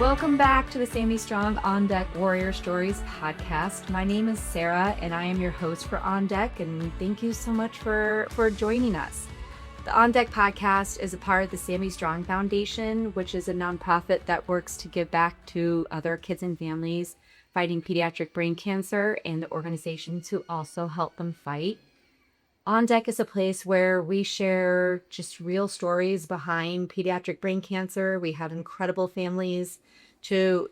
Welcome back to the SammyStrong On Deck Warrior Stories podcast. My name is Sarah, and I am your host for On Deck, and thank you so much for joining us. The On Deck podcast is a part of the SammyStrong Foundation, which is a nonprofit that works to give back to other kids and families fighting pediatric brain cancer and the organizations who also help them fight. On Deck is a place where we share just real stories behind pediatric brain cancer. We have incredible families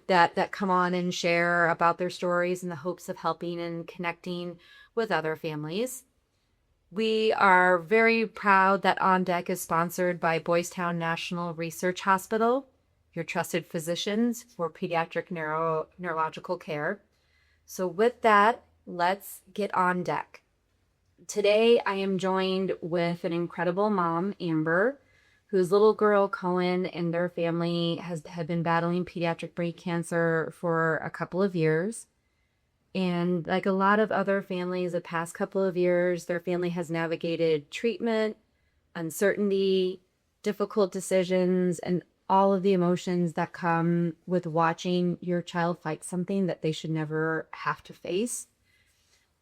that come on and share about their stories in the hopes of helping and connecting with other families. We are very proud that On Deck is sponsored by Boys Town National Research Hospital, your trusted physicians for pediatric neurological care. So with that, let's get on deck. Today, I am joined with an incredible mom, Amber, whose little girl, Kohen, and their family have been battling pediatric brain cancer for a couple of years. And like a lot of other families the past couple of years, their family has navigated treatment, uncertainty, difficult decisions, and all of the emotions that come with watching your child fight something that they should never have to face.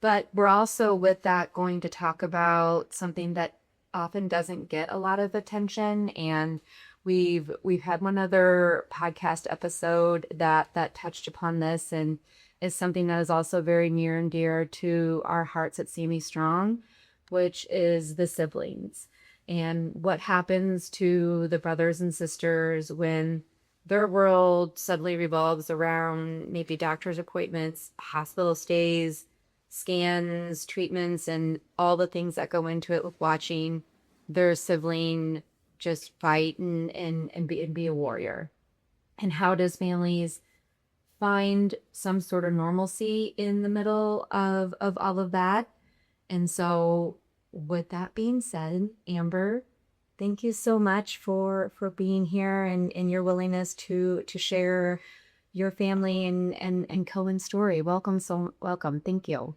But we're also with that going to talk about something that often doesn't get a lot of attention. And we've had one other podcast episode that touched upon this and is something that is also very near and dear to our hearts at SammyStrong, which is the siblings and what happens to the brothers and sisters when their world suddenly revolves around maybe doctor's appointments, hospital stays, scans, treatments, and all the things that go into it with watching their sibling just fight and be a warrior. And how does families find some sort of normalcy in the middle of all of that? And so with that being said, Amber, thank you so much for being here and your willingness to share your family and Kohen's story. Welcome. Thank you.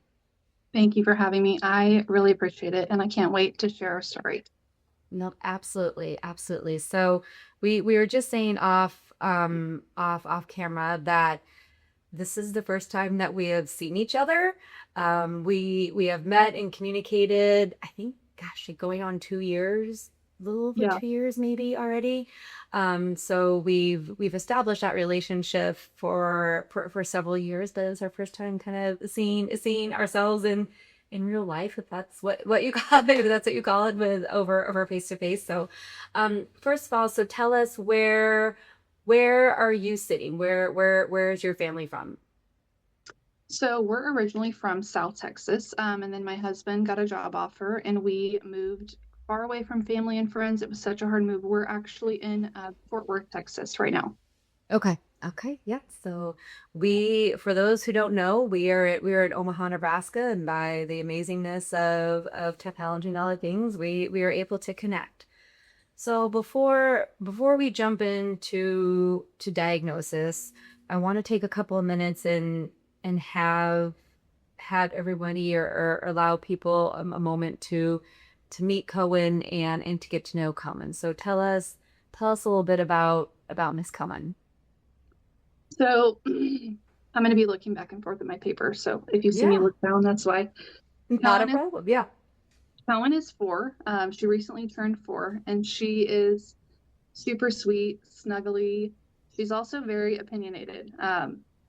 Thank you for having me. I really appreciate it, and I can't wait to share our story. No, absolutely. Absolutely. So we were just saying off camera that this is the first time that we have seen each other. We have met and communicated, I think, gosh, going on 2 years, a little over 2 years maybe already. So we've established that relationship for several years, but it's our first time kind of seeing ourselves in real life, if that's what you call it, if that's what you call it, with over face to face. So first of all, so tell us where are you sitting? Where is your family from? So we're originally from South Texas, and then my husband got a job offer, and we moved far away from family and friends. It was such a hard move. We're actually in Fort Worth, Texas right now. Okay. Yeah. So for those who don't know, we are at Omaha, Nebraska, and by the amazingness of technology and other things, we are able to connect. So before we jump into diagnosis, I want to take a couple of minutes and have everybody or allow people a moment to meet Kohen and to get to know Kohen. So tell us a little bit about Miss Kohen. So I'm going to be looking back and forth at my paper. So if you see me look down, that's why. Not a problem. Yeah. Kohen is 4. She recently turned 4, and she is super sweet, snuggly. She's also very opinionated.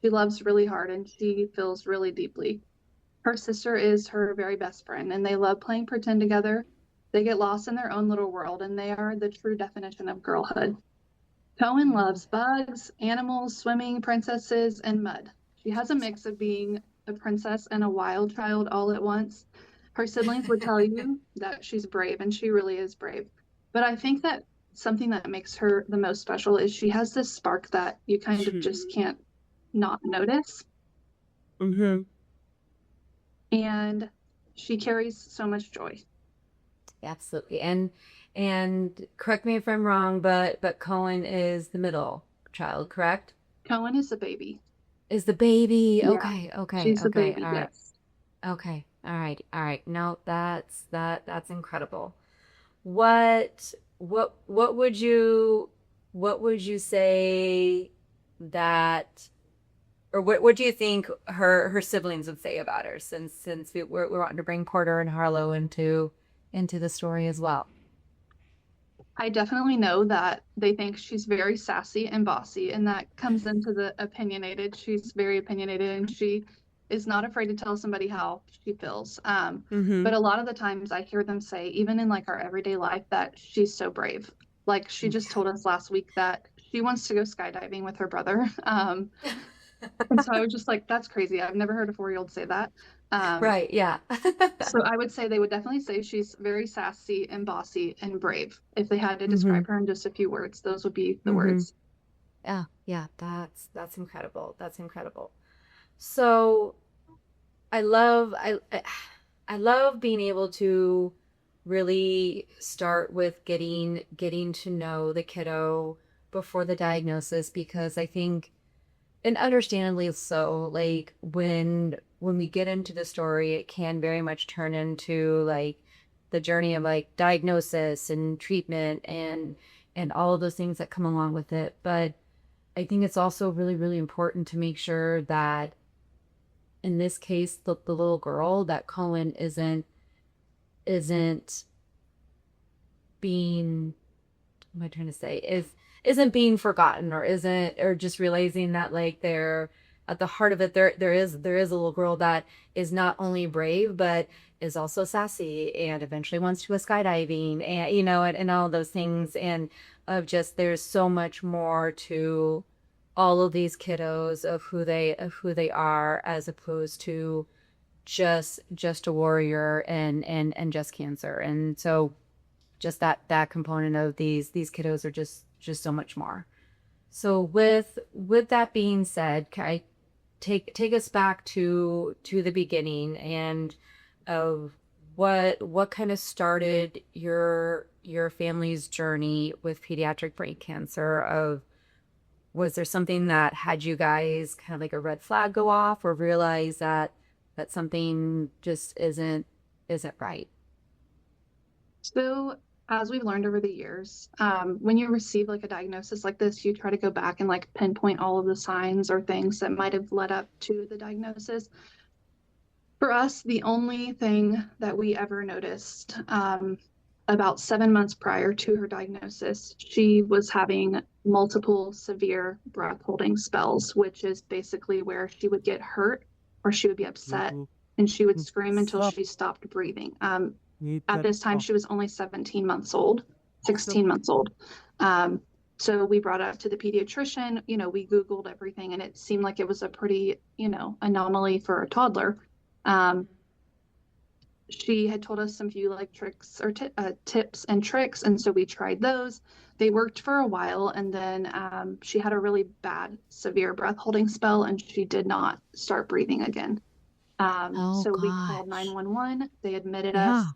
She loves really hard, and she feels really deeply. Her sister is her very best friend, and they love playing pretend together. They get lost in their own little world, and they are the true definition of girlhood. Kohen loves bugs, animals, swimming, princesses, and mud. She has a mix of being a princess and a wild child all at once. Her siblings would tell you that she's brave, and she really is brave. But I think that something that makes her the most special is she has this spark that you kind of just can't not notice. Mm-hmm. And she carries so much joy. Absolutely. And correct me if I'm wrong, but Kohen is the middle child, correct? Kohen is the baby. Is the baby? Yeah. Okay. She's the okay. baby, All right. yes. Okay. All right. No, that's incredible. What would you say that, or what do you think her siblings would say about her, since we're wanting to bring Porter and Harlow into the story as well? I definitely know that they think she's very sassy and bossy, and that comes into the opinionated. She's very opinionated, and she is not afraid to tell somebody how she feels. Mm-hmm. But a lot of the times I hear them say, even in like our everyday life, that she's so brave. Like she just told us last week that she wants to go skydiving with her brother. And so I was just like, that's crazy. I've never heard a 4-year-old say that. Um, Right, yeah. so I would say they would definitely say she's very sassy and bossy and brave. If they had to Mm-hmm. describe her in just a few words, those would be the Mm-hmm. words. Yeah, yeah, that's incredible. That's incredible. So I love I love being able to really start with getting to know the kiddo before the diagnosis, because I think, and understandably so, like when we get into the story, it can very much turn into like the journey of like diagnosis and treatment and all of those things that come along with it. But I think it's also really, really important to make sure that in this case, the little girl, that Kohen isn't being, what am I trying to say, isn't being forgotten, or isn't, or just realizing that like they're at the heart of it, there is a little girl that is not only brave but is also sassy and eventually wants to go skydiving, and and all those things, and of just there's so much more to all of these kiddos of who they are, as opposed to just a warrior and just cancer. And so just that component of these kiddos are just so much more. So with that being said, can I take us back to the beginning, and of what kind of started your family's journey with pediatric brain cancer? Of Was there something that had you guys kind of like a red flag go off, or realize that something just isn't right? So, as we've learned over the years, when you receive like a diagnosis like this, you try to go back and like pinpoint all of the signs or things that might have led up to the diagnosis. For us, the only thing that we ever noticed, about 7 months prior to her diagnosis, she was having multiple severe breath holding spells, which is basically where she would get hurt or she would be upset and she would scream until she stopped breathing. At this time, she was only 17 months old, 16 months old. Um, so we brought it up to the pediatrician. We Googled everything, and it seemed like it was a pretty, anomaly for a toddler. Um, she had told us some few like tricks or tips and tricks, and so we tried those. They worked for a while, and then she had a really bad, severe breath holding spell, and she did not start breathing again. Oh So we called gosh. 911. They admitted Yeah. us.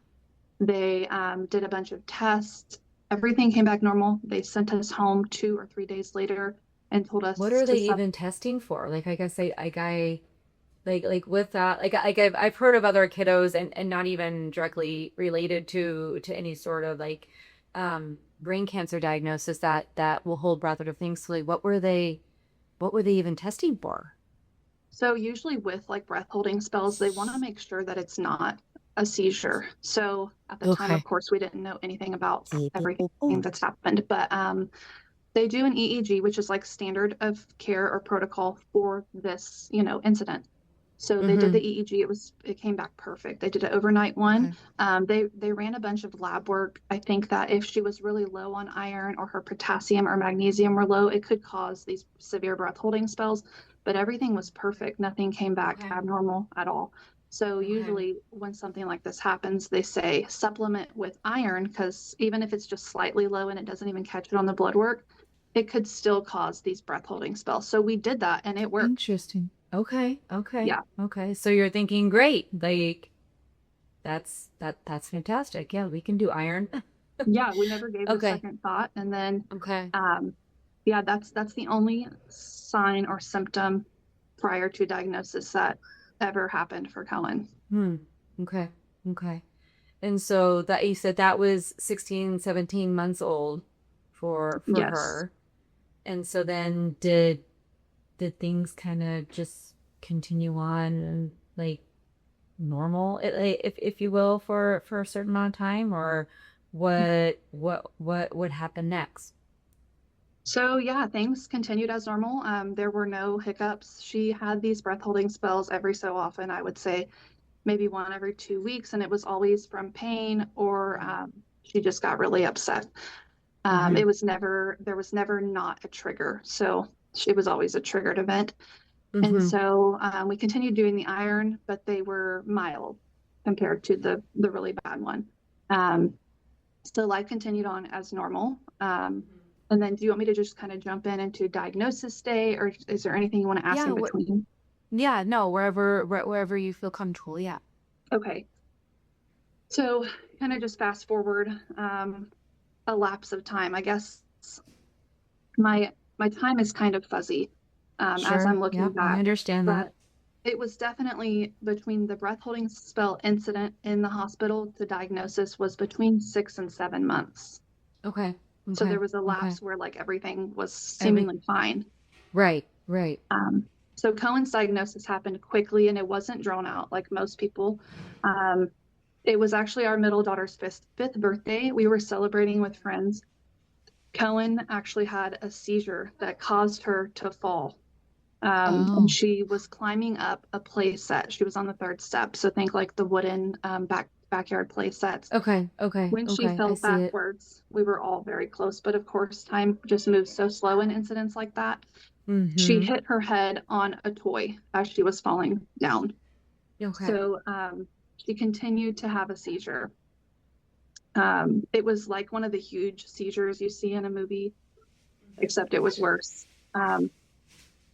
They did a bunch of tests. Everything came back normal. They sent us home 2 or 3 days later and told What us are to they sub. even testing for? Like, I guess I like with that, like I've heard of other kiddos, and not even directly related to any sort of like brain cancer diagnosis, that will hold breath or things. So like, what were they even testing for? So usually with like breath holding spells, they want to make sure that it's not a seizure. So at the time, of Okay. course, we didn't know anything about everything that's happened, but they do an EEG, which is like standard of care or protocol for this, incident. So they did Mm-hmm. the EEG. It came back perfect. They did an overnight one. Okay. They ran a bunch of lab work. I think that if she was really low on iron or her potassium or magnesium were low, it could cause these severe breath holding spells. But everything was perfect. Nothing came back Okay. abnormal at all. So Okay. usually when something like this happens, they say supplement with iron, because even if it's just slightly low and it doesn't even catch it on the blood work, it could still cause these breath holding spells. So we did that and it worked. Interesting. Okay. Okay. Yeah. Okay. So you're thinking, great, like that's fantastic. Yeah, we can do iron. Yeah, we never gave it a Okay. second thought. And then, Okay. um, yeah, that's the only sign or symptom prior to diagnosis that ever happened for Cohen. Hmm. Okay. Okay. And so that you said that was 16, 17 months old for Yes. her. And so then did did things kind of just continue on like normal, if you will, for a certain amount of time, or what would happen next? So yeah, things continued as normal. There were no hiccups. She had these breath holding spells every so often, I would say maybe one every 2 weeks, and it was always from pain or she just got really upset. Mm-hmm. It was never, there was never not a trigger. So she was always a triggered event. And Mm-hmm. so we continued doing the iron, but they were mild compared to the really bad one. Um, so life continued on as normal. And then do you want me to just kind of jump into diagnosis day, or is there anything you want to ask Yeah, in between? yeah, no, wherever you feel comfortable. Yeah. Okay. So kind of just fast forward a lapse of time. I guess my time is kind of fuzzy as Sure. I'm looking Yep, I back, understand that. but it was definitely between the breath holding spell incident in the hospital to diagnosis was between 6 and 7 months. Okay. So Okay. there was a Okay. lapse where like everything was Every seemingly fine. Right, right. So Cohen's diagnosis happened quickly and it wasn't drawn out like most people. Um, it was actually our middle daughter's fifth birthday. We were celebrating with friends. Cohen actually had a seizure that caused her to fall. And Oh, she was climbing up a play set. She was on the third step. So think like the wooden backyard play sets. okay, okay, When she okay. I fell see it. backwards, we were all very close. But of course, time just moves so slow in incidents like that. She Mm-hmm. hit her head on a toy as she was falling down. Okay. So she continued to have a seizure. It was like one of the huge seizures you see in a movie, except it was worse. Um,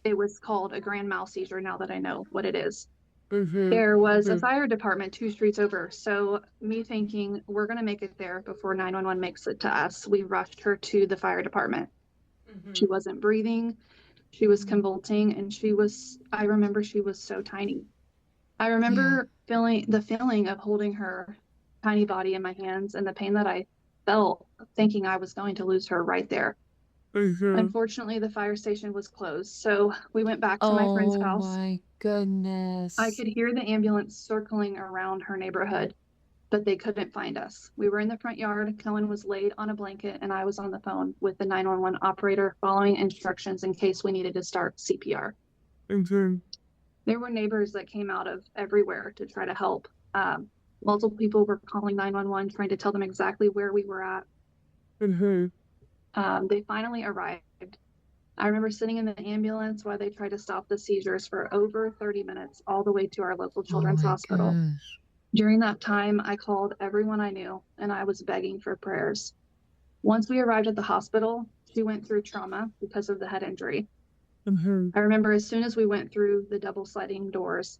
it was called a grand mal seizure now that I know what it is. Mm-hmm. There was a Mm-hmm. fire department 2 streets over. So me thinking we're going to make it there before 911 makes it to us. We rushed her to the fire department. She Mm-hmm. wasn't breathing. She was convulsing and I remember she was so tiny. I Yeah. remember feeling the feeling of holding her tiny body in my hands and the pain that I felt thinking I was going to lose her right there. Mm-hmm. Unfortunately, the fire station was closed. So we went back to my friend's Oh house. my I goodness. could hear the ambulance circling around her neighborhood, but they couldn't find us. We were in the front yard. Cohen was laid on a blanket, and I was on the phone with the 911 operator following instructions in case we needed to start CPR. Mm-hmm. There were neighbors that came out of everywhere to try to help. Multiple people were calling 911, trying to tell them exactly where we were at. Mm-hmm. They finally arrived. I remember sitting in the ambulance while they tried to stop the seizures for over 30 minutes, all the way to our local Oh children's my hospital. gosh. During that time, I called everyone I knew and I was begging for prayers. Once we arrived at the hospital, she went through trauma because of the head injury. Mm-hmm. I remember as soon as we went through the double sliding doors,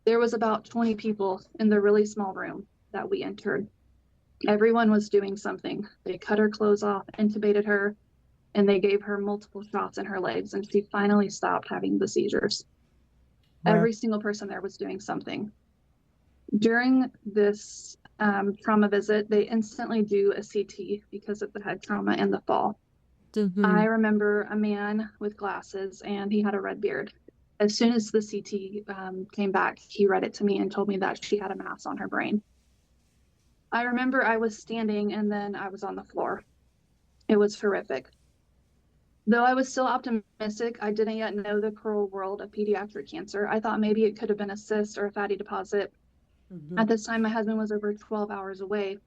there was about 20 people in the really small room that we entered. Everyone was doing something. They cut her clothes off, intubated her, and they gave her multiple shots in her legs, and she finally stopped having the seizures. Wow. Every single person there was doing something. During this trauma visit, they instantly do a CT because of the head trauma and the fall. Mm-hmm. I remember a man with glasses, and he had a red beard. As soon as the CT came back, he read it to me and told me that she had a mass on her brain. I remember I was standing and then I was on the floor. It was horrific. Though I was still optimistic, I didn't yet know the cruel world of pediatric cancer. I thought maybe it could have been a cyst or a fatty deposit. Mm-hmm. At this time, my husband was over 12 hours away.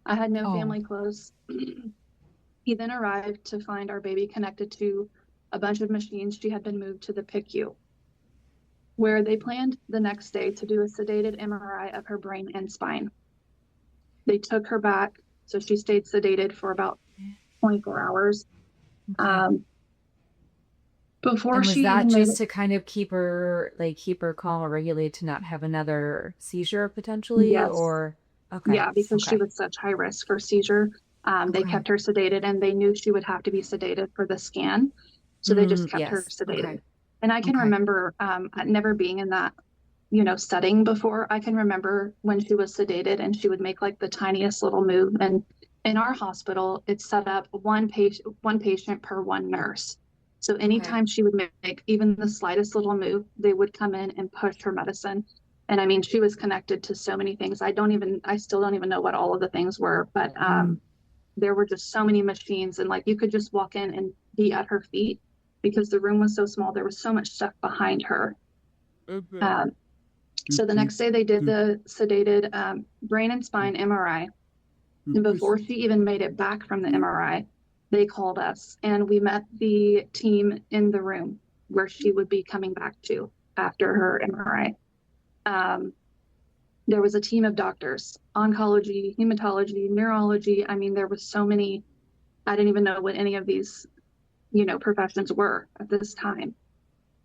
I had no Oh. family close. He then arrived to find our baby connected to a bunch of machines. She had been moved to the PICU, where they planned the next day to do a sedated MRI of her brain and spine. They took her back, so she stayed sedated for about 24 hours. Okay. Before And was she that even made just it, to kind of keep her calm or regulated to not have another seizure potentially, yes, or okay, yeah, because she okay, was such high risk for seizure. They okay. kept her sedated and they knew she would have to be sedated for the scan. So they just kept her Yes. Okay. sedated. And I can Okay. remember never being in that, setting before. I can remember when she was sedated and she would make like the tiniest little move. And in our hospital, it's set up one patient per one nurse. So Okay. anytime she would make even the slightest little move, they would come in and push her medicine. And I mean, she was connected to so many things. I still don't even know what all of the things were, but there were just so many machines, and like you could just walk in and be at her feet because the room was so small. There was so much stuff behind her. Mhm. Um, so the next day they did the sedated brain and spine MRI. And before she even made it back from the MRI, they called us and we met the team in the room where she would be coming back to after her MRI. There was a team of doctors, oncology, hematology, neurology. I mean, there was so many. I didn't even know what any of these, professions were at this time.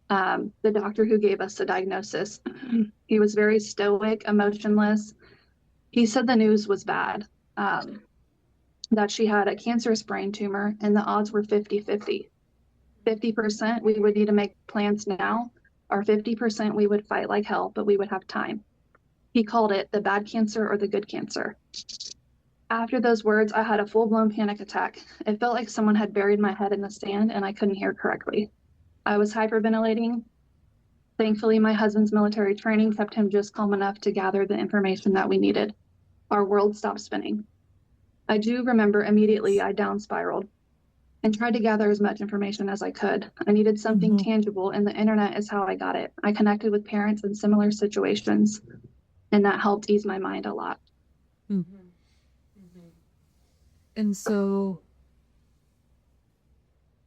The doctor who gave us the diagnosis, he was very stoic, emotionless. He said the news was bad, that she had a cancerous brain tumor, and the odds were 50-50. 50% we would need to make plans now, or 50% we would fight like hell, but we would have time. He called it the bad cancer or the good cancer. After those words, I had a full-blown panic attack. It felt like someone had buried my head in the sand and I couldn't hear correctly. I was hyperventilating. Thankfully, my husband's military training kept him just calm enough to gather the information that we needed. Our world stopped spinning. I do remember immediately I down spiraled and tried to gather as much information as I could. I needed something tangible, and the internet is how I got it. I connected with parents in similar situations, and that helped ease my mind a lot. Mhm. And so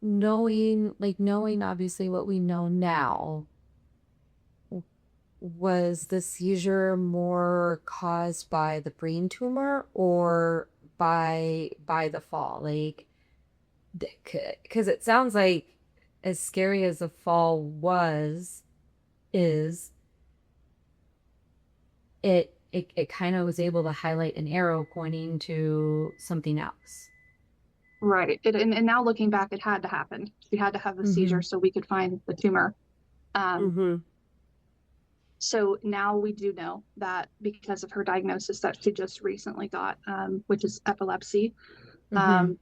knowing obviously what we know now, was the seizure more caused by the brain tumor or by the fall? Like, because it sounds like as scary as the fall is it kind of was able to highlight an arrow pointing to something else. Right. And now looking back, it had to happen. She had to have the Mm-hmm. seizure so we could find the tumor. Um, Mm-hmm. so now we do know that because of her diagnosis that she just recently got, which is epilepsy, Mm-hmm. um,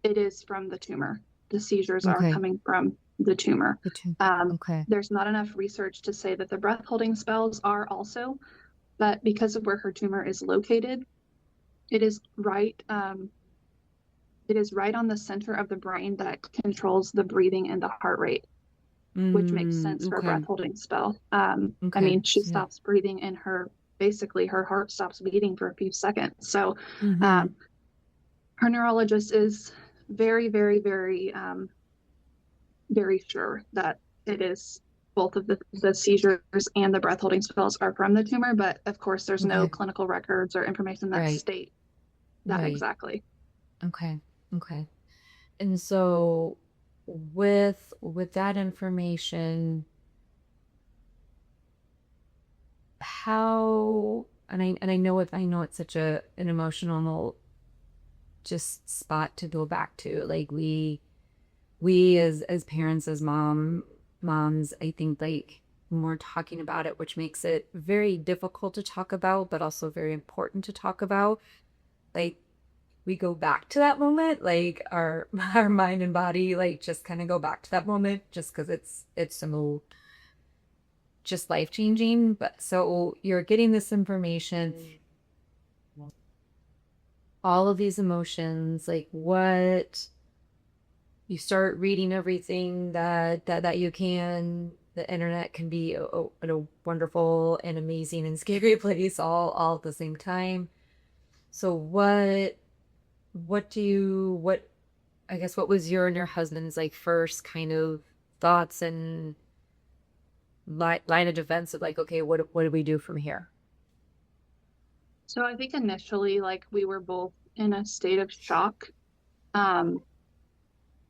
it is from the tumor. The seizures are Okay. coming from the tumor. Um, Okay. there's not enough research to say that the breath holding spells are also, but because of where her tumor is located, it is right. It is right on the center of the brain that controls the breathing and the heart rate, which makes sense for a Okay. breath holding spell. I Okay. mean, she Yeah. stops breathing and basically her heart stops beating for a few seconds. So Mm-hmm. um, her neurologist is very, very, very, very sure that it is both of the seizures and the breath holding spells are from the tumor. But of course, there's no Okay. clinical records or information that Right. state that Right. exactly. Okay. Okay. And so with that information, how and I know it's such an emotional just spot to go back to. Like we as parents, as moms, I think like when we're talking about it, which makes it very difficult to talk about, but also very important to talk about. Like we go back to that moment, like our mind and body like just kind of go back to that moment just because it's so just life changing. But so you're getting this information, all of these emotions, like what you start reading everything that you can. The internet can be a wonderful and amazing and scary place all at the same time. So what do you what I guess what was your and your husband's like first kind of thoughts and line of defense of like, okay, what do we do from here? So I think initially, like we were both in a state of shock um,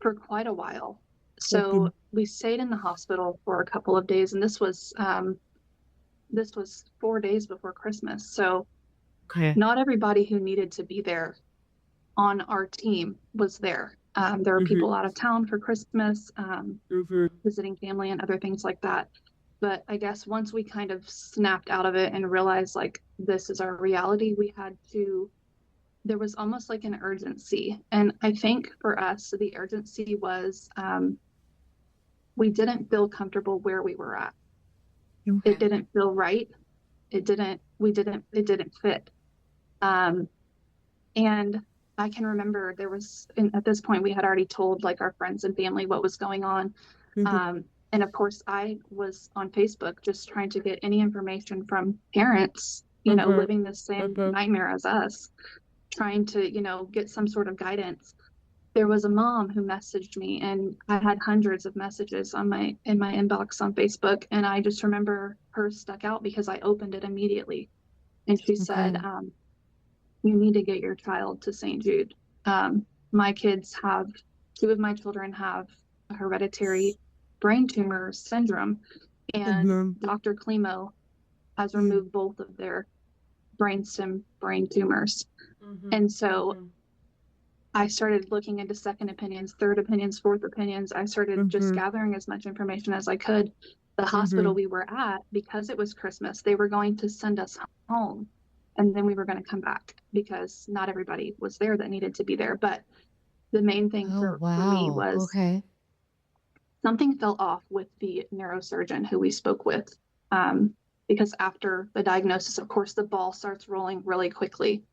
for quite a while. So we stayed in the hospital for a couple of days, and this was 4 days before Christmas. So Okay. not everybody who needed to be there on our team was there. There were Mm-hmm. people out of town for Christmas, Mm-hmm. visiting family and other things like that. But I guess once we kind of snapped out of it and realized like this is our reality, there was almost like an urgency. And I think for us, the urgency was we didn't feel comfortable where we were at. Okay. It didn't feel right. It didn't fit. And I can remember at this point, we had already told like our friends and family what was going on. And of course, I was on Facebook just trying to get any information from parents, living the same nightmare as us, trying to, get some sort of guidance. There was a mom who messaged me, and I had hundreds of messages in my inbox on Facebook. And I just remember hers stuck out because I opened it immediately. And she said, you need to get your child to St. Jude. My kids have, two of my children have a hereditary brain tumor syndrome, and Dr. Klimo has removed both of their brainstem brain tumors. And so I started looking into second opinions, third opinions, fourth opinions. I started just gathering as much information as I could. The hospital we were at, because it was Christmas, they were going to send us home, and then we were going to come back because not everybody was there that needed to be there. But the main thing for me was something fell off with the neurosurgeon who we spoke with. Because after the diagnosis, of course, the ball starts rolling really quickly.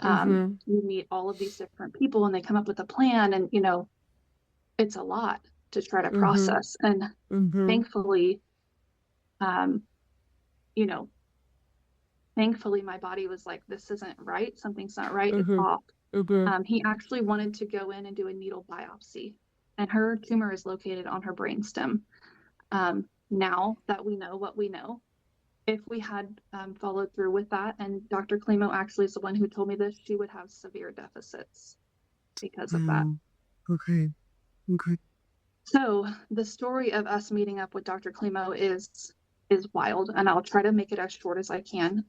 You meet all of these different people and they come up with a plan, and, it's a lot to try to process. And thankfully, thankfully my body was like, this isn't right. Something's not right. It's off. He actually wanted to go in and do a needle biopsy, and her tumor is located on her brainstem. Now that we know what we know, if we had followed through with that, and Dr. Klimo actually is the one who told me this, she would have severe deficits because of that. Okay. So the story of us meeting up with Dr. Klimo is wild, and I'll try to make it as short as I can.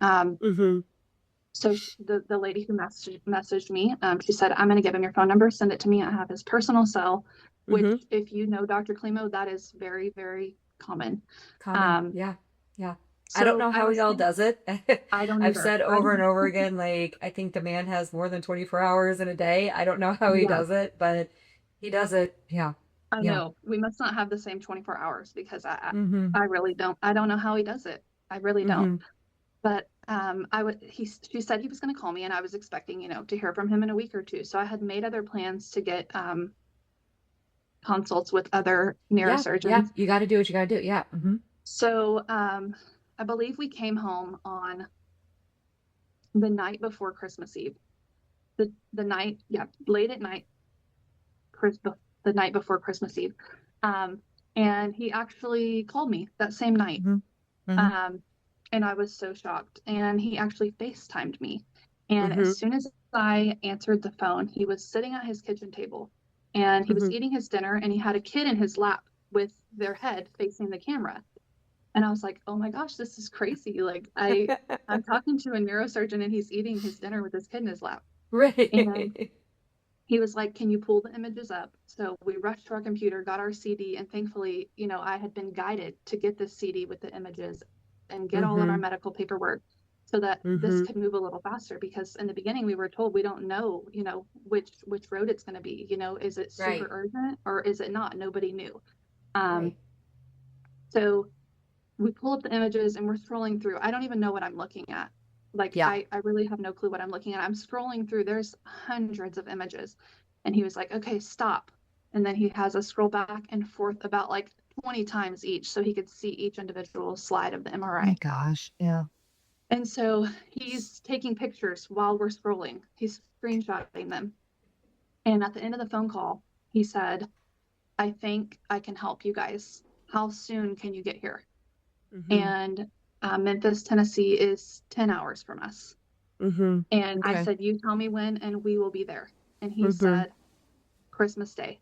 So the lady who messaged me, she said, I'm going to give him your phone number, send it to me. I have his personal cell, which if you know Dr. Klimo, that is very, very common. Yeah. So I don't know how he all does it. I don't I've either. said over and over again, like, I think the man has more than 24 hours in a day. I don't know how he does it, but he does it. Yeah. I know. We must not have the same 24 hours because I really don't. I don't know how he does it. I really don't. But she said he was going to call me, and I was expecting, to hear from him in a week or two. So I had made other plans to get consults with other neurosurgeons. Yeah, you got to do what you got to do. Yeah. So I believe we came home on the night before Christmas Eve. The night, late at night, the night before Christmas Eve. And he actually called me that same night. And I was so shocked. And he actually FaceTimed me. And as soon as I answered the phone, he was sitting at his kitchen table, and he was eating his dinner, and he had a kid in his lap with their head facing the camera. And I was like, oh my gosh, this is crazy. Like I'm talking to a neurosurgeon, and he's eating his dinner with his kid in his lap. Right. And he was like, can you pull the images up? So we rushed to our computer, got our CD, and thankfully, I had been guided to get this CD with the images and get all of our medical paperwork so that this could move a little faster, because in the beginning we were told we don't know, which road it's going to be, is it super urgent or is it not? Nobody knew. So we pull up the images and we're scrolling through. I don't even know what I'm looking at. I really have no clue what I'm looking at. I'm scrolling through. There's hundreds of images. And he was like, okay, stop. And then he has us scroll back and forth about like 20 times each so he could see each individual slide of the MRI. Oh my gosh. Yeah. And so he's taking pictures while we're scrolling. He's screenshotting them. And at the end of the phone call, he said, I think I can help you guys. How soon can you get here? And Memphis, Tennessee is 10 hours from us. And I said, you tell me when and we will be there. And he said, Christmas Day.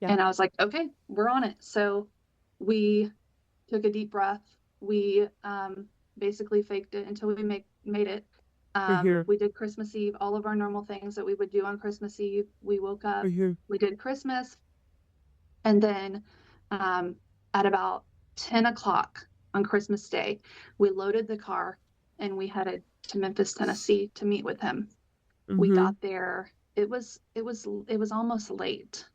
And I was like, okay, we're on it. So we took a deep breath. We basically faked it until we made it. We did Christmas Eve, all of our normal things that we would do on Christmas Eve. We woke up, we did Christmas. And then at about 10 o'clock on Christmas Day, we loaded the car and we headed to Memphis, Tennessee to meet with him. We got there. It was almost late.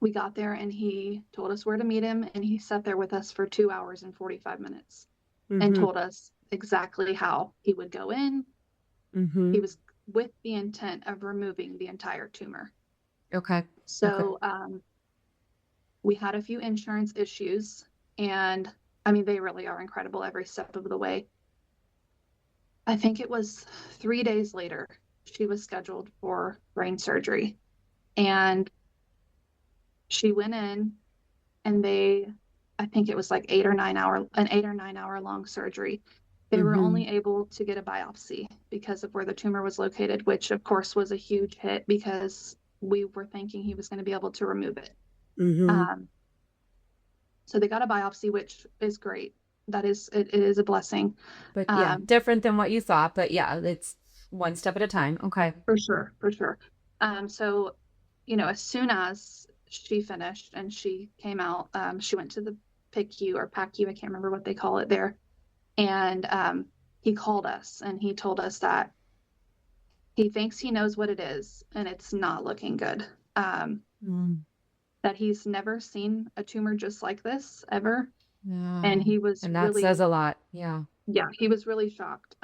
We got there and he told us where to meet him, and he sat there with us for 2 hours and 45 minutes and Mm-hmm. told us exactly how he would go in. Mm-hmm. He was with the intent of removing the entire tumor. Okay. Okay. So we had a few insurance issues, and I mean, they really are incredible every step of the way. I think it was 3 days later, she was scheduled for brain surgery. And she went in, and I think it was like an 8 or 9 hour long surgery. They were Mm-hmm. only able to get a biopsy because of where the tumor was located, which of course was a huge hit because we were thinking he was going to be able to remove it. Mm-hmm. Um, so they got a biopsy, which is great. It is a blessing. But yeah, Um, different than what you thought. But yeah, it's one step at a time. Okay. for sure, for sure. So, as soon as she finished and she came out, she went to the PICU or PACU, I can't remember what they call it there. And he called us and he told us that he thinks he knows what it is and it's not looking good. Mm. That he's never seen a tumor just like this ever. And No. he was And that says really, a lot. Yeah. yeah, he was really shocked.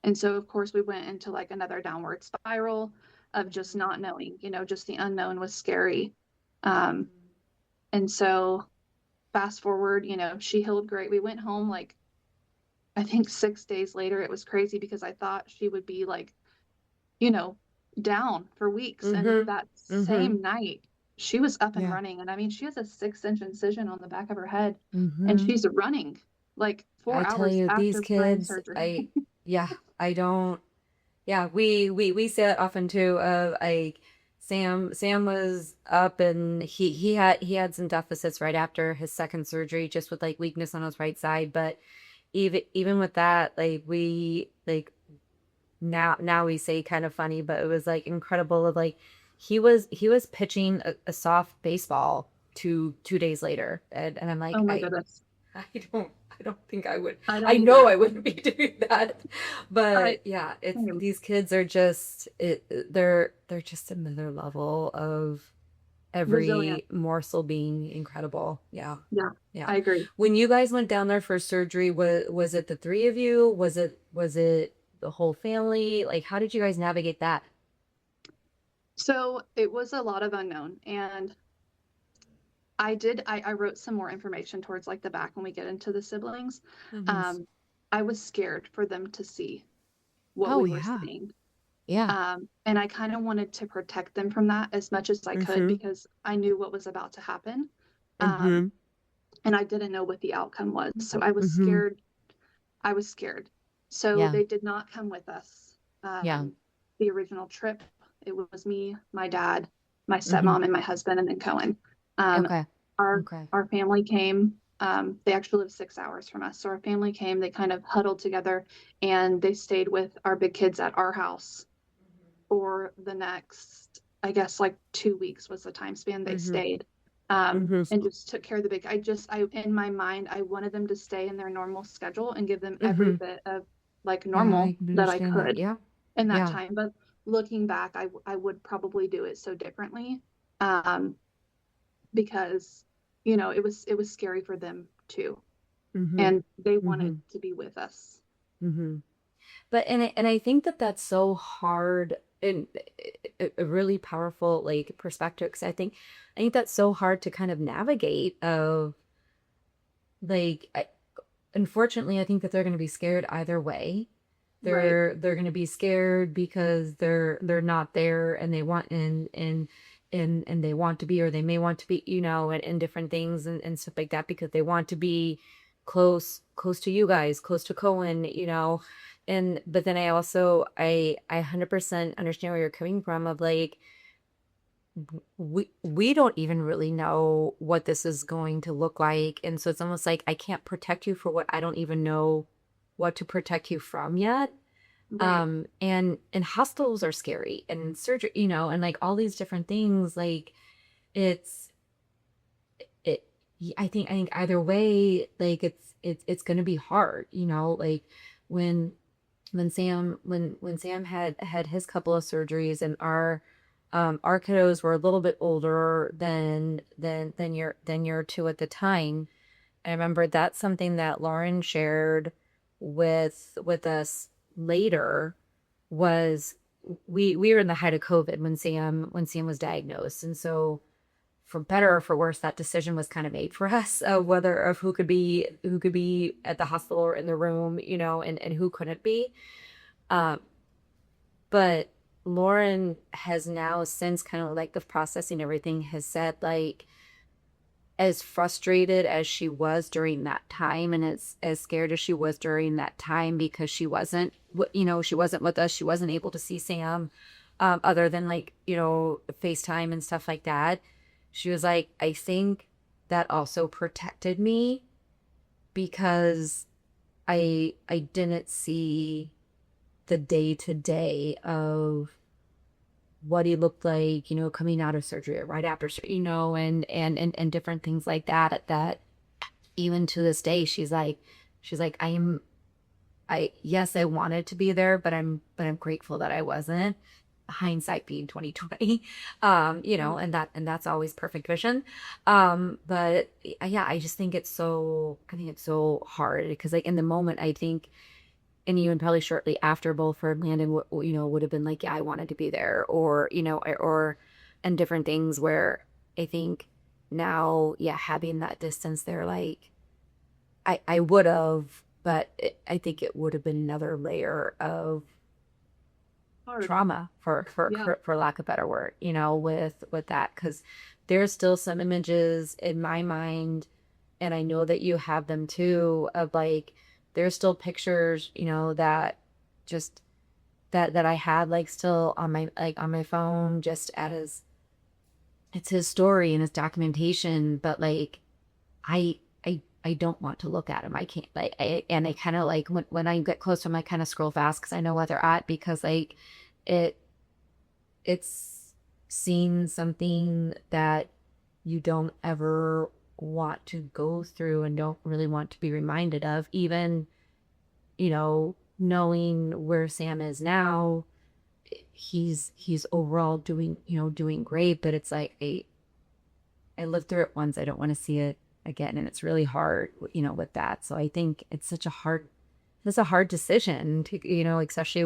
And so, of course, we went into like another downward spiral of just not knowing, just the unknown was scary. Um, and so, fast forward, she healed great. We went home like, I think 6 days later. It was crazy because I thought she would be like, you know, down for weeks. And Mm-hmm. that Mm-hmm. same night, she was up and Yeah. running. And I mean, she has a 6-inch incision on the back of her head, and Mm-hmm. she's running like four I tell hours you, these after brain kids, surgery. yeah, I don't, yeah, we say that often too. Sam was up and he had some deficits right after his second surgery, just with like weakness on his right side. But even with that, like we like now we say kind of funny, but it was like incredible of like he was pitching a soft baseball two days later, and I'm Oh like my I goodness. I don't think I would. I I don't know either. I wouldn't be doing that. I But yeah, it's same. these kids are just they're just another level of Resilient. every morsel being incredible. Yeah. Yeah, Yeah. I agree. When you guys went down there for surgery, was it the three of you? Was it the whole family? Like how did you guys navigate that? So it was a lot of unknown, and I wrote some more information towards like the back when we get into the siblings. Hmm. Um, I was scared for them to see what Oh we were yeah. seeing. Yeah. And I kind of wanted to protect them from that as much as I could Mm-hmm. because I knew what was about to happen. Um, Mm-hmm. and I didn't know what the outcome was. So I was Mm-hmm. scared. I was scared. So Yeah. they did not come with us. Yeah. The original trip, it was me, my dad, my Mm-hmm. stepmom, and my husband, and then Kohen. Um, Okay. our Okay. our family came. They actually live 6 hours from us, so our family came. They kind of huddled together, and they stayed with our big kids at our house for the next, I guess, like 2 weeks was the time span they Mm-hmm. stayed. Mm-hmm. And just took care of the big. In my mind, I wanted them to stay in their normal schedule and give them every Mm-hmm. bit of like Yeah, normal I can that I understand that. could Yeah. in that Yeah. time. But looking back, I would probably do it so differently, um, because it was scary for them too, Mm-hmm. and they Mm-hmm. wanted to be with us. Mm-hmm. But and I think that that's so hard and a really powerful like perspective because I think that's so hard to kind of navigate of like unfortunately I think that they're going to be scared either way. Right, They're going to be scared because they're not there and they want and they want to be or they may want to be and different things and stuff like that because they want to be close to you guys, close to Cohen, and but then I 100% understand where you're coming from of like we don't even really know what this is going to look like, and so it's almost like I can't protect you for what I don't even know what to protect you from yet. right, And hospitals are scary and surgery, and like all these different things, like it's it I think either way, like it's gonna be hard, like when when Sam had his couple of surgeries and Our kiddos were a little bit older than your two at the time. I remember that's something that Lauren shared with us later was we were in the height of COVID when Sam was diagnosed. And so for better or for worse, that decision was kind of made for us of whether of who could be at the hospital or in the room, and who couldn't be. Um, but Lauren has now since kind of like the processing everything has said like as frustrated as she was during that time and as scared as she was during that time because she wasn't with us. She wasn't able to see Sam other than like, FaceTime and stuff like that. She was like, I think that also protected me because I didn't see the day to day of what he looked like, coming out of surgery or right after, and different things like that, that even to this day, she's like, yes, I wanted to be there, but I'm grateful that I wasn't. Hindsight being 2020, and that's always perfect vision. But yeah, I think it's so hard because like in the moment, I think, and even probably shortly after both her and Landon, would have been like, yeah, I wanted to be there, and different things where I think now, yeah, having that distance there, like I would have, but I think it would have been another layer of Hard. trauma for lack of better word, with that, because there's still some images in my mind, and I know that you have them too, of like there's still pictures, that just that I had like still on my phone, just as it's his story and his documentation, but like I don't want to look at him. I can't and I kind of like when I get close to him, I kind of scroll fast because I know where they're at, because like it's seeing something that you don't ever want to go through and don't really want to be reminded of, even knowing where Sam is now. He's overall doing great, but it's like I lived through it once. I don't want to see it again, and it's really hard with that. So I think it's a hard decision to especially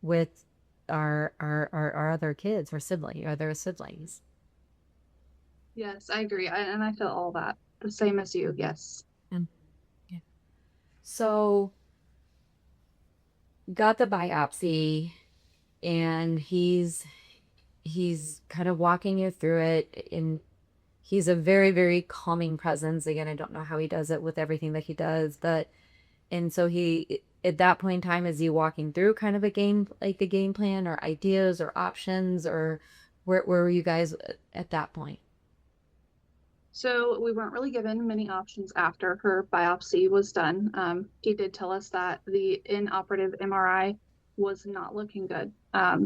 with our other kids or their siblings. Yes, I agree. And I feel all that the same as you. Yes. And yeah. So got the biopsy, and he's kind of walking you through it, and he's a very, very calming presence. Again, I don't know how he does it with everything that he does, but and so he at that point in time, is he walking through kind of a game plan or ideas or options, or where were you guys at that point? So we weren't really given many options after her biopsy was done. He did tell us that the inoperative MRI was not looking good.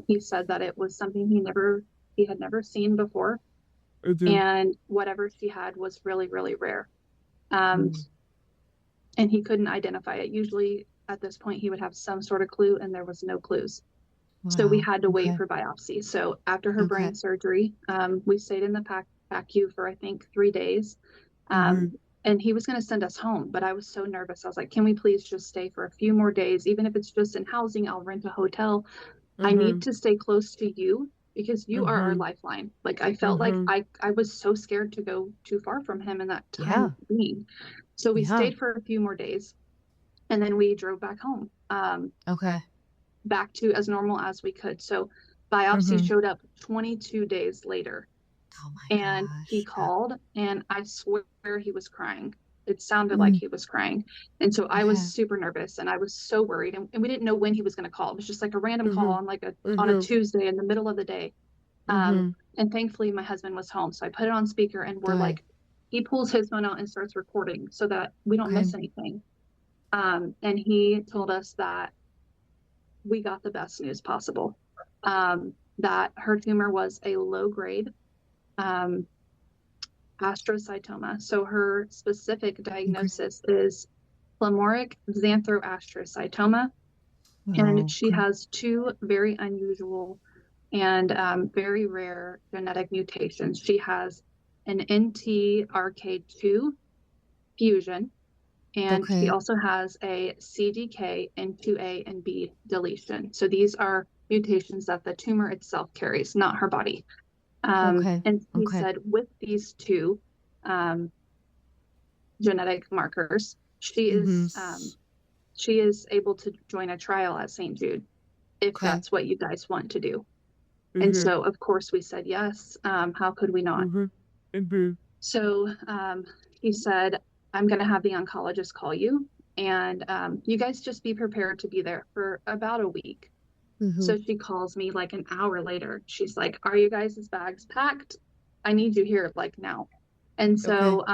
He said that it was something he had never seen before, and whatever she had was really, really rare. And he couldn't identify it. Usually at this point he would have some sort of clue, and there was no clues. Wow. So we had to wait for biopsy. So after her brain surgery, we stayed in the PACU for I think 3 days. And he was going to send us home, but I was so nervous. I was like, can we please just stay for a few more days? Even if it's just in housing, I'll rent a hotel. I need to stay close to you because you are our lifeline. Like I felt like I was so scared to go too far from him in that time being. So we stayed for a few more days, and then we drove back home. Back to as normal as we could. So biopsy showed up 22 days later. Oh my and gosh. He called, and I swear he was crying. It sounded like he was crying. And so I was super nervous, and I was so worried, and we didn't know when he was going to call. It was just like a random call on on a Tuesday in the middle of the day. And thankfully my husband was home. So I put it on speaker, and we're like, he pulls his phone out and starts recording so that we don't miss anything. And he told us that we got the best news possible. That her tumor was a low grade astrocytoma. So her specific diagnosis is phlegmoric xanthosarcoma, and she has two very unusual and very rare genetic mutations. She has an NTRK2 fusion, and she Okay. also has a CDK N2A and B deletion. So these are mutations that the tumor itself carries, not her body. Okay. And he Okay. said with these two genetic markers, Mm-hmm. she is able to join a trial at St. Jude if Okay. that's what you guys want to do. And Mm-hmm. so, of course, we said yes. How could we not? Mm-hmm. Mm-hmm. So he said, I'm going to have the oncologist call you, and you guys just be prepared to be there for about a week. Mm-hmm. So she calls me like an hour later. She's like, are you guys' bags packed? I need you here like now. And Okay. so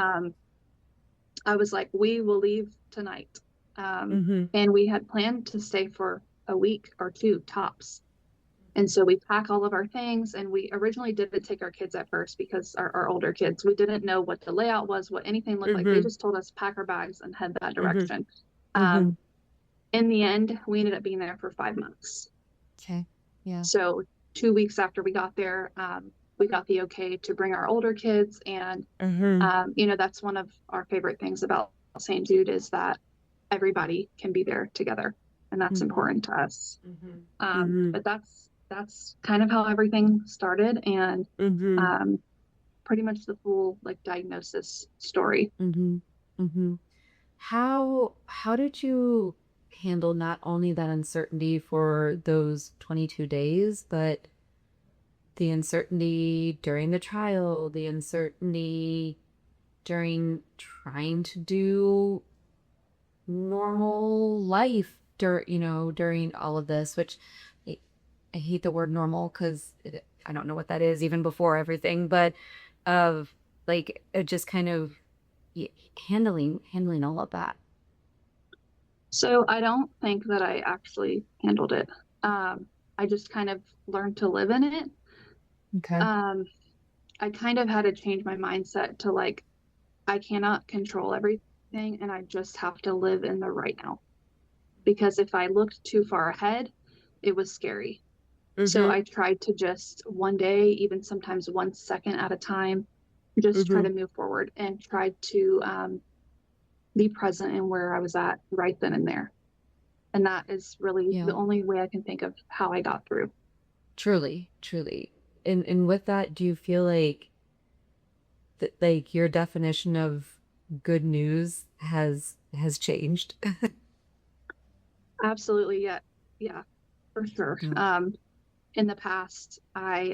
I was like, we will leave tonight. Mm-hmm. And we had planned to stay for a week or two tops. And so we pack all of our things, and we originally didn't take our kids at first because our older kids, we didn't know what the layout was, what anything looked like. They Mm-hmm. just told us pack our bags and head that Mm-hmm. direction. Mm-hmm. Um, in the end, we ended up being there for 5 months. Okay. Yeah. So 2 weeks after we got there, we got the okay to bring our older kids. And, Mm-hmm. that's one of our favorite things about St. Jude is that everybody can be there together. And that's Mm-hmm. important to us. Mm-hmm. Mm-hmm. But that's kind of how everything started, and Mm-hmm. um, pretty much the full like diagnosis story. Mm-hmm. Mm-hmm. How did you handle not only that uncertainty for those 22 days, but the uncertainty during the trial, the uncertainty during trying to do normal life during all of this, which I, I hate the word normal because I don't know what that is even before everything, but of like just kind of handling all of that. So I don't think that I actually handled it. I just kind of learned to live in it. Okay. Um, I kind of had to change my mindset to like, I cannot control everything, and I just have to live in the right now. Because if I looked too far ahead, it was scary. So Mm-hmm. I tried to just one day, even sometimes 1 second at a time, just try Mm-hmm. to move forward and try to be present in where I was at right then and there. And that is really Yeah. the only way I can think of how I got through. Truly, truly. And with that, do you feel like like your definition of good news has changed? Absolutely. Yeah. Yeah, for sure. Yeah. In the past, I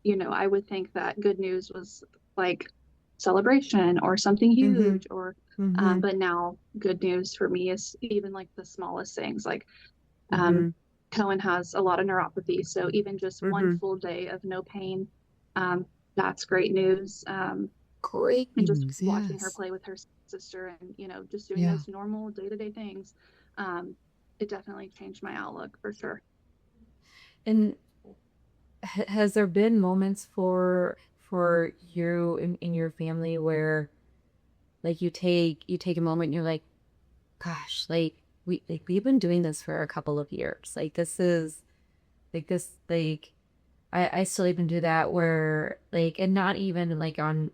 would think that good news was like celebration or something Mm-hmm. huge, or, Mm-hmm. but now good news for me is even like the smallest things. Like, um, Mm-hmm. Kohen has a lot of neuropathy, so even just one Mm-hmm. full day of no pain, um, that's great news. Great And just news, watching her yes. play with her sister, and just doing Yeah. those normal day-to-day things, um, it definitely changed my outlook for sure. And has there been moments for you in your family where like you take a moment and you're like, gosh, we've been doing this for a couple of years. Like this, I still even do that where like, and not even like on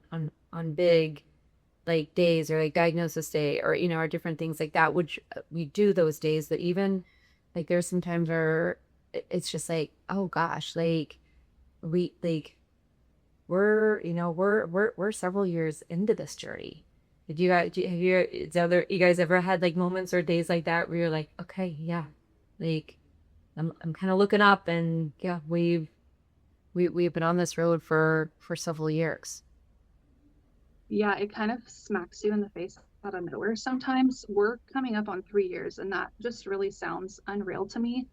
big like days or like diagnosis day or or different things like that, which we do those days. That even like there's sometimes where it's just like, oh gosh, like we like we're several years into this journey. Did you guys have you guys ever had like moments or days like that where you're like, okay, yeah, like I'm kind of looking up, and yeah, we've been on this road for several years. Yeah, it kind of smacks you in the face out of nowhere sometimes. We're coming up on 3 years, and that just really sounds unreal to me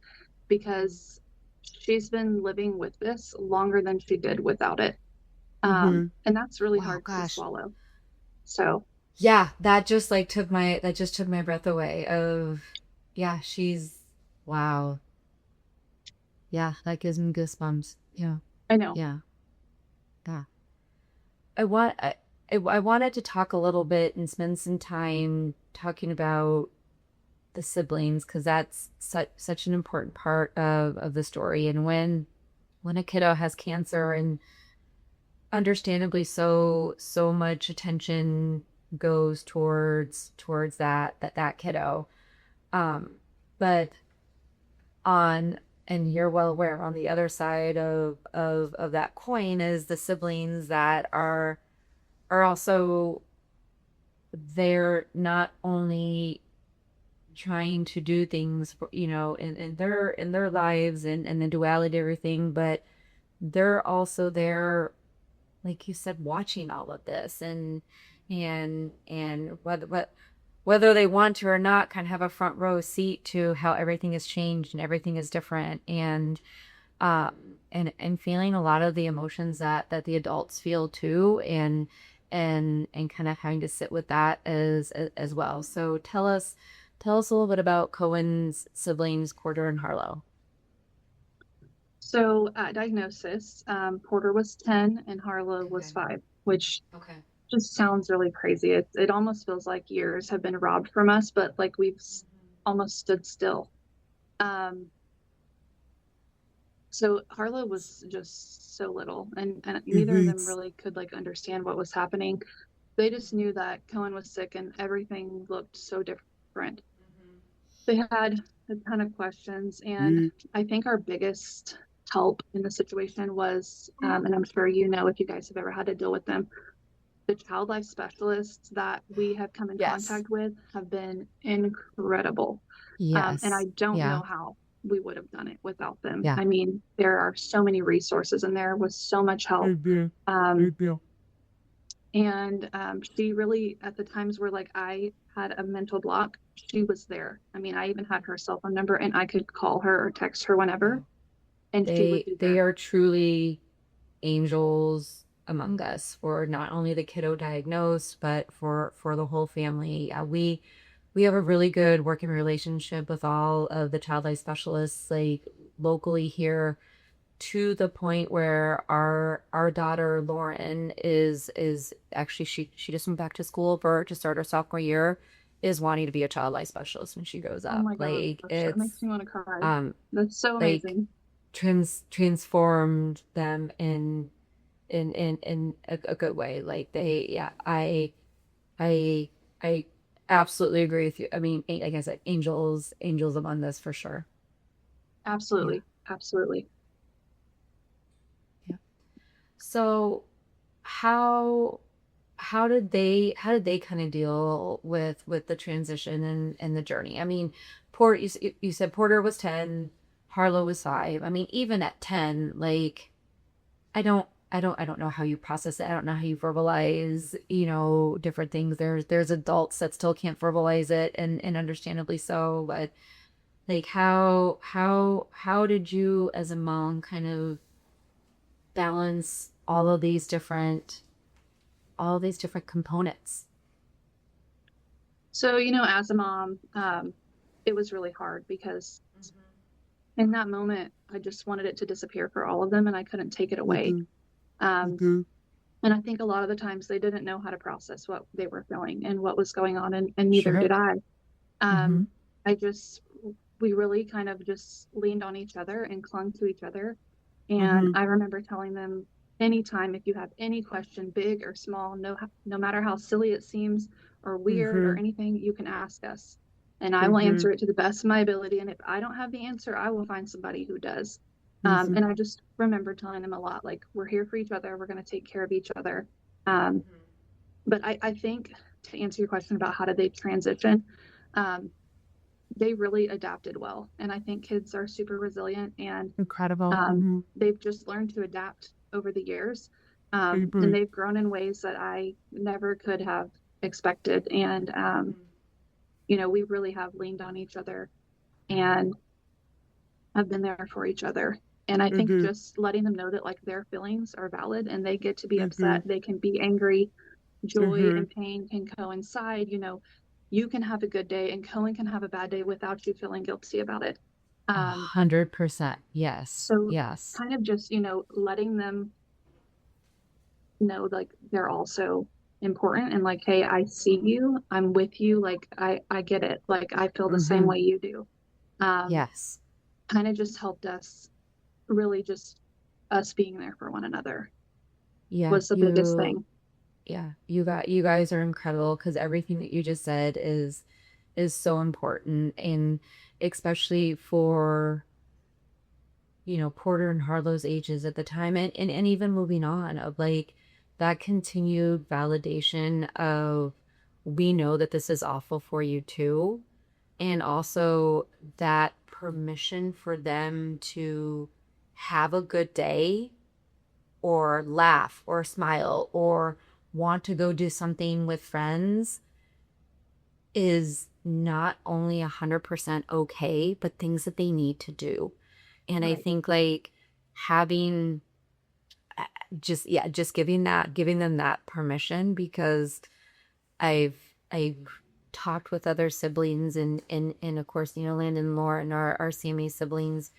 because she's been living with this longer than she did without it. Mm-hmm. And that's really Wow, hard to gosh. swallow. So, Yeah, that just took my breath away of yeah, she's wow. Yeah, that gives me goosebumps. Yeah. I know. Yeah. Yeah. I want I wanted to talk a little bit and spend some time talking about the siblings, because that's such an important part of the story. And when a kiddo has cancer, and understandably so much attention goes towards that kiddo. But on and you're well aware, on the other side of that coin is the siblings that are also, they're not only trying to do things, in their lives and the duality of everything, but they're also there, like you said, watching all of this, and whether they want to or not, kind of have a front row seat to how everything has changed and everything is different, um and feeling a lot of the emotions that the adults feel too, and kind of having to sit with that as well. So tell us a little bit about Cohen's siblings, Porter and Harlow. So at diagnosis, Porter was 10 and Harlow was Okay. 5, which Okay. just sounds really crazy. It almost feels like years have been robbed from us, but like we've almost stood still. So Harlow was just so little, and neither of them really could like understand what was happening. They just knew that Cohen was sick and everything looked so different. They had a ton of questions, and I think our biggest help in the situation was, and I'm sure you know if you guys have ever had to deal with them, the child life specialists that we have come in Yes. contact with have been incredible. Yes. And I don't Yeah. know how we would have done it without them. Yeah. I mean, there are so many resources and there was so much help. And she really, at the times where like I had a mental block, she was there. I mean, I even had her cell phone number and I could call her or text her whenever, and she would be They there. are truly angels among us, for not only the kiddo diagnosed, but for the whole family. We have a really good working relationship with all of the child life specialists, like locally here, to the point where our daughter Lauren is actually, she just went back to school to start her sophomore year, is wanting to be a child life specialist when she grows Oh up. my gosh, Like that it's makes me want to cry. um That's so like amazing. transformed them in a good way. Like they, yeah, I I absolutely agree with you. I mean, like I said, angels among this for sure. Yeah. Absolutely. Absolutely. Yeah. So how how did they kind of deal with the transition and the journey? I mean, you said Porter was 10, Harlow was 5. I mean, even at 10, like I don't know how you process it. I don't know how you verbalize, different things. There's adults that still can't verbalize it, and understandably so, but like how did you as a mom kind of balance all of these different components? So, as a mom, it was really hard because in that moment, I just wanted it to disappear for all of them and I couldn't take it away. And I think a lot of the times they didn't know how to process what they were feeling and what was going on, and neither Sure. did I. Mm-hmm. Um, we really kind of just leaned on each other and clung to each other. And I remember telling them, anytime, if you have any question, big or small, no matter how silly it seems or weird or anything, you can ask us. And I will answer it to the best of my ability. And if I don't have the answer, I will find somebody who does. And I just remember telling them a lot, like, we're here for each other. We're going to take care of each other. Um, but I think, to answer your question about how did they transition, um, they really adapted well. And I think kids are super resilient, and Incredible. they've just learned to adapt over the years. And they've grown in ways that I never could have expected. And, we really have leaned on each other and have been there for each other. And I think just letting them know that like their feelings are valid and they get to be upset, they can be angry, joy and pain can coincide. You can have a good day and Cohen can have a bad day without you feeling guilty about it. 100%. Yes. So Yes. kind of just, letting them know like they're also important and like, hey, I see you, I'm with you, like I get it, like I feel the same way you do. Yes. Kind of just helped us, really just us being there for one another Yeah. was the biggest thing. You guys are incredible, because everything that you just said is so important, and especially for, Porter and Harlow's ages at the time, and even moving on, of like that continued validation of, we know that this is awful for you too, and also that permission for them to have a good day, or laugh or smile or want to go do something with friends, is not only 100% okay, but things that they need to do. And I Right. think like having just giving them that permission, because I've talked with other siblings, and of course, Landon and Laura and our CMA siblings,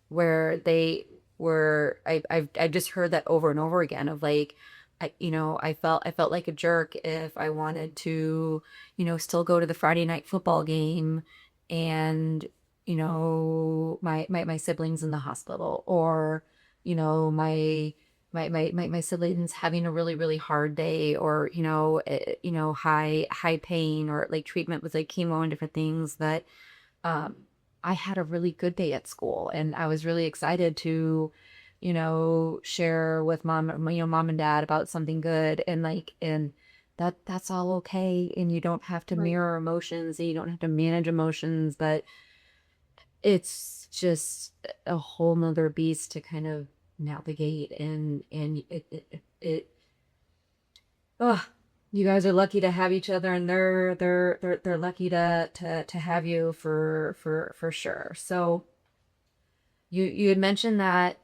where they were, I've just heard that over and over again, of like, I felt like a jerk if I wanted to, still go to the Friday night football game, and my siblings in the hospital, or my siblings having a really really hard day, or high pain, or like treatment with like chemo and different things, that um I had a really good day at school, and I was really excited to share with mom and dad about something good, and like, and that's all okay, and you don't have to Right. mirror emotions, and you don't have to manage emotions, but it's just a whole nother beast to kind of navigate, and oh, you guys are lucky to have each other, and they're lucky to have you for sure. So you had mentioned that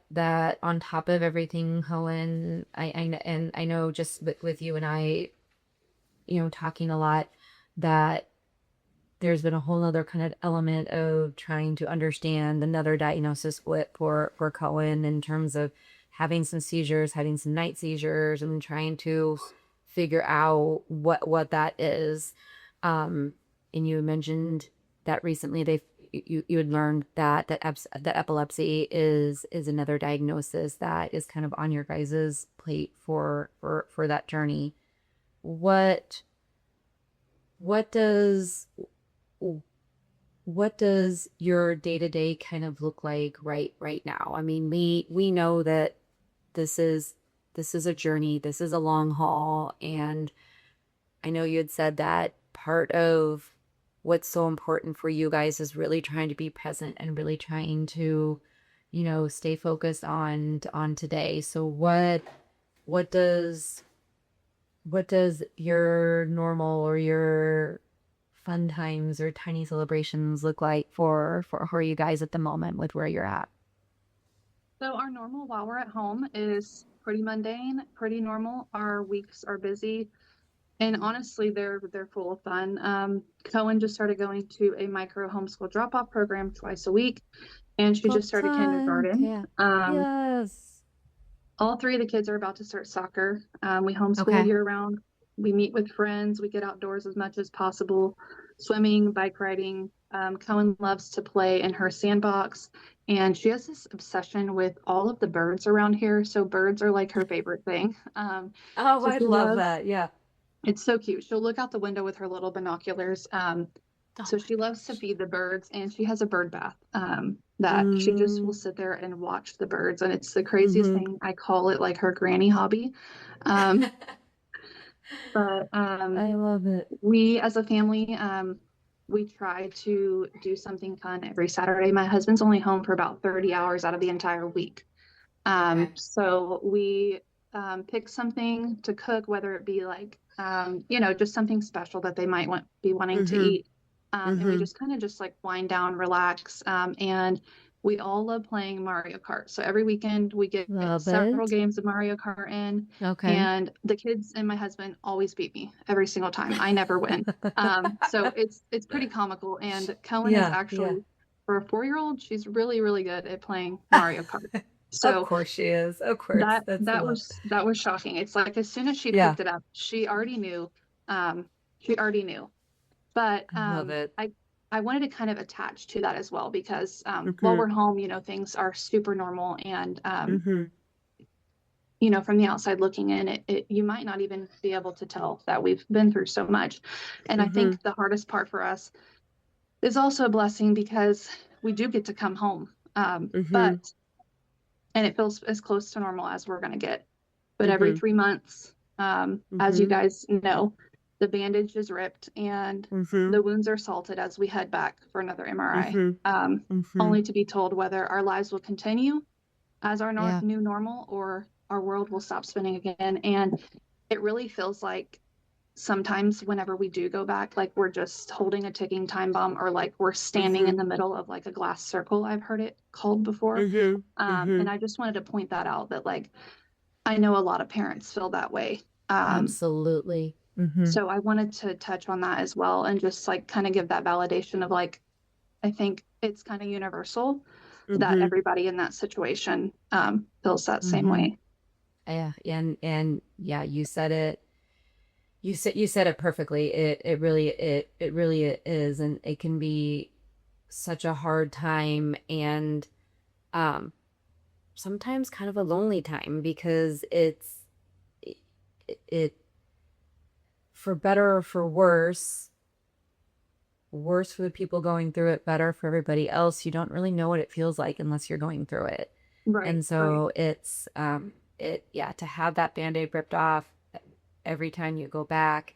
on top of everything, Cohen, and I know, just with you and I, talking a lot, that there's been a whole other kind of element of trying to understand another diagnosis for Cohen, in terms of having some seizures, having some night seizures, and trying to figure out what that is. Um, and you mentioned that recently you had learned that epilepsy is another diagnosis that is kind of on your guys's plate for that journey. What what does what does your day-to-day kind of look like right now? I mean, we know that this is a journey, this is a long haul, and I know you had said that part of what's so important for you guys is really trying to be present, and really trying to, stay focused on today. So what does your normal, or your fun times, or tiny celebrations look like for you guys at the moment, with where you're at? So our normal while we're at home is pretty mundane, pretty normal. Our weeks are busy, and honestly, they're full of fun. Cohen just started going to a micro homeschool drop-off program twice a week, and she Full just started time, kindergarten. yeah. Yes. All three of the kids are about to start soccer. We homeschool Okay. year round. We meet with friends. We get outdoors as much as possible, swimming, bike riding. Cohen loves to play in her sandbox, and she has this obsession with all of the birds around here. So birds are like her favorite thing. Oh, So I she love loves, that. Yeah. it's so cute. She'll look out the window with her little binoculars. Oh So my she loves to gosh. feed the birds, and she has a bird bath that she just will Mm, sit there and watch the birds. And it's the craziest mm-hmm. thing. I call it like her granny hobby. Um, but I love it. we as a family, we try to do something fun every Saturday. My husband's only home for about 30 hours out of the entire week. Okay. So we pick something to cook, whether it be like, just something special that they might be wanting to Mm-hmm. eat. And we Mm-hmm. just kind of just like wind down, relax. And we all love playing Mario Kart. So every weekend we get Love several it. games of Mario Kart in, Okay. and the kids and my husband always beat me every single time. I never win. So it's pretty comical. And Cohen is Yeah, yeah. actually, for a 4-year-old, she's really, really good at playing Mario Kart. Of So course she is. Of course. That's love. that was shocking. It's like as soon as she Yeah. picked it up, she already knew. She already knew. But I love it. I wanted to kind of attach to that as well because while Mm-hmm. we're home, you know, things are super normal and Mm-hmm. you know, from the outside looking in, you might not even be able to tell that we've been through so much. And I Mm-hmm. think the hardest part for us is also a blessing because we do get to come home. Mm-hmm. But and it feels as close to normal as we're going to get. But every Mm-hmm. 3 months, as you Mm-hmm. guys know, the bandage is ripped and Mm-hmm. the wounds are salted as we head back for another MRI, Mm-hmm. Mm-hmm. only to be told whether our lives will continue as our Yeah. new normal or our world will stop spinning again. And it really feels like sometimes whenever we do go back, like we're just holding a ticking time bomb or like we're standing Mm-hmm. in the middle of like a glass circle. I've heard it called before. Mm-hmm. Mm-hmm. And I just wanted to point that out that like I know a lot of parents feel that way. Absolutely. Mm-hmm. So I wanted to touch on that as well and just like kind of give that validation of like, I think it's kind of universal that Mm-hmm. everybody in that situation feels that same Mm-hmm. way. Yeah. And yeah, you said it. You said it perfectly. It really is, and it can be such a hard time, and um sometimes kind of a lonely time because it, it for better or for worse for the people going through it, better for everybody else. You don't really know what it feels like unless you're going through it. Right, And right. so it's yeah, to have that band-aid ripped off every time you go back,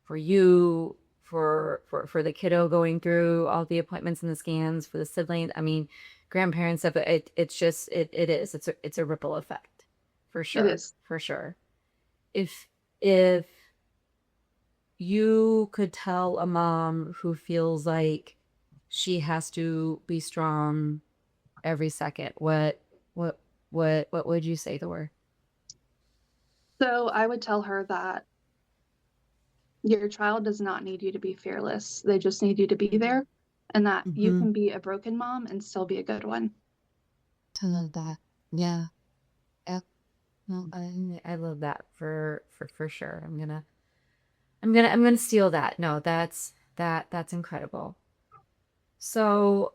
for you, for the kiddo going through all the appointments and the scans, for the siblings, I mean, grandparents have it's just it is. It's a ripple effect. For It sure. is. For sure. If you could tell a mom who feels like she has to be strong every second, what what would you say to her? So I would tell her that your child does not need you to be fearless. They just need you to be there and that you Mm-hmm. can be a broken mom and still be a good one. I love that. Yeah. Yeah. No, I love that for sure. I'm gonna steal that. No, that's incredible. So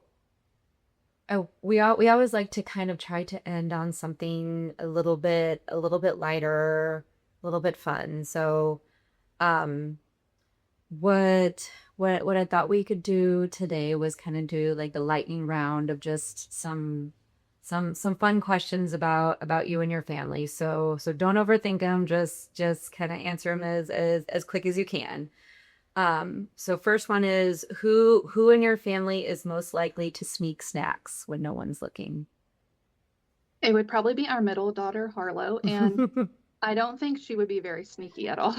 we always like to kind of try to end on something a little bit lighter, a little bit fun. So um what I thought we could do today was kind of do like the lightning round of just some fun questions about you and your family. So don't overthink them. Just kind of answer them as quick as you can. So first one is who in your family is most likely to sneak snacks when no one's looking? It would probably be our middle daughter, Harlow, and I don't think she would be very sneaky at all.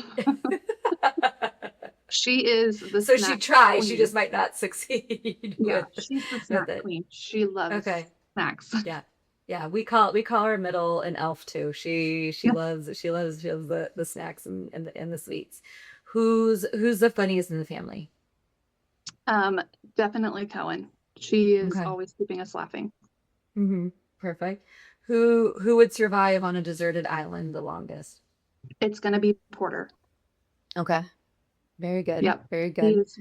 She is the So she snack tries, she queen. just might not succeed Yeah, she's the with snack it. queen. She loves Okay. snacks. Yeah. Yeah, we call her middle an elf too. She loves the snacks and the sweets. Who's the funniest in the family? Um, Definitely Cohen. She is Okay. always keeping us laughing. Mm-hmm. Perfect. Who would survive on a deserted island the longest? It's going to be Porter. Okay. Very good. Yep. Very He good. is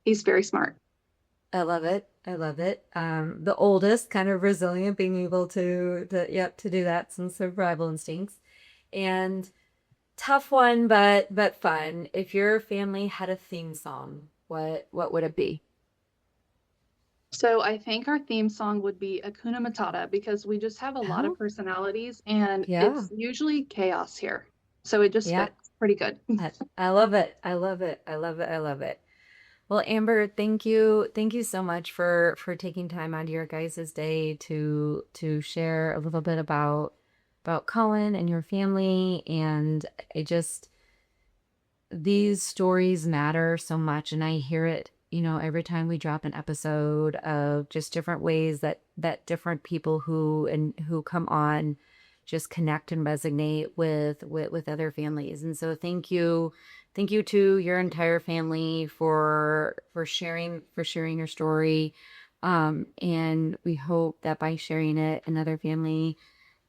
he's very smart. I love it. I love it. The oldest, kind of resilient, being able to do that, some survival instincts. And tough one, but fun. If your family had a theme song, what would it be? So I think our theme song would be Akuna Matata because we just have a lot of Oh, personalities and yeah. it's usually chaos here. So it just Yeah. fits pretty good. I love it. I love it. I love it. I love it. Well, Amber, thank you. Thank you so much for taking time out of your guys' day to share a little bit about Cohen and your family. And I just these stories matter so much, and I hear it, every time we drop an episode of just different ways that different people who come on just connect and resonate with other families. And so thank you to your entire family for sharing your story. And we hope that by sharing it, another family,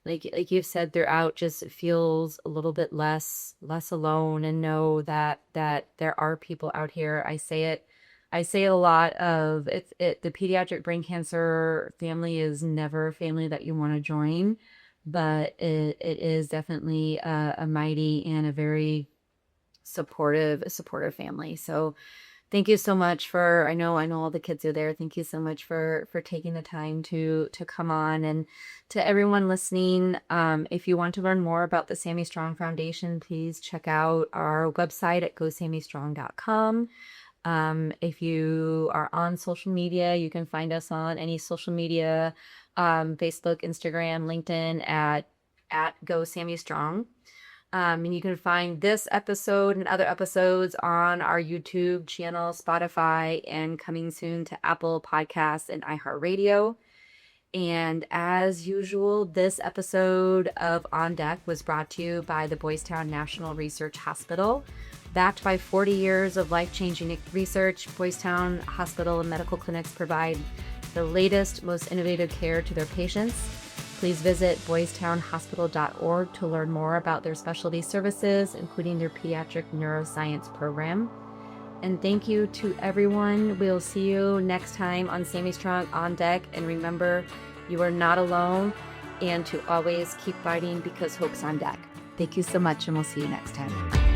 like you've said throughout, just feels a little bit less alone, and know that there are people out here. I say a lot of the pediatric brain cancer family is never a family that you want to join, but it is definitely a mighty and a very supportive family. So thank you so much I know all the kids are there. Thank you so much for taking the time to come on. And to everyone listening, if you want to learn more about the Sammy Strong Foundation, please check out our website at gosammystrong.com. If you are on social media, you can find us on any social media, Facebook, Instagram, LinkedIn at gosammystrong. And you can find this episode and other episodes on our YouTube channel, Spotify, and coming soon to Apple Podcasts and iHeartRadio. And as usual, this episode of On Deck was brought to you by the Boys Town National Research Hospital. Backed by 40 years of life-changing research, Boys Town Hospital and medical clinics provide the latest, most innovative care to their patients. Please visit boystownhospital.org to learn more about their specialty services, including their pediatric neuroscience program. And thank you to everyone. We'll see you next time on Sammy Strong On Deck. And remember, you are not alone, and to always keep fighting because hope's on deck. Thank you so much, and we'll see you next time.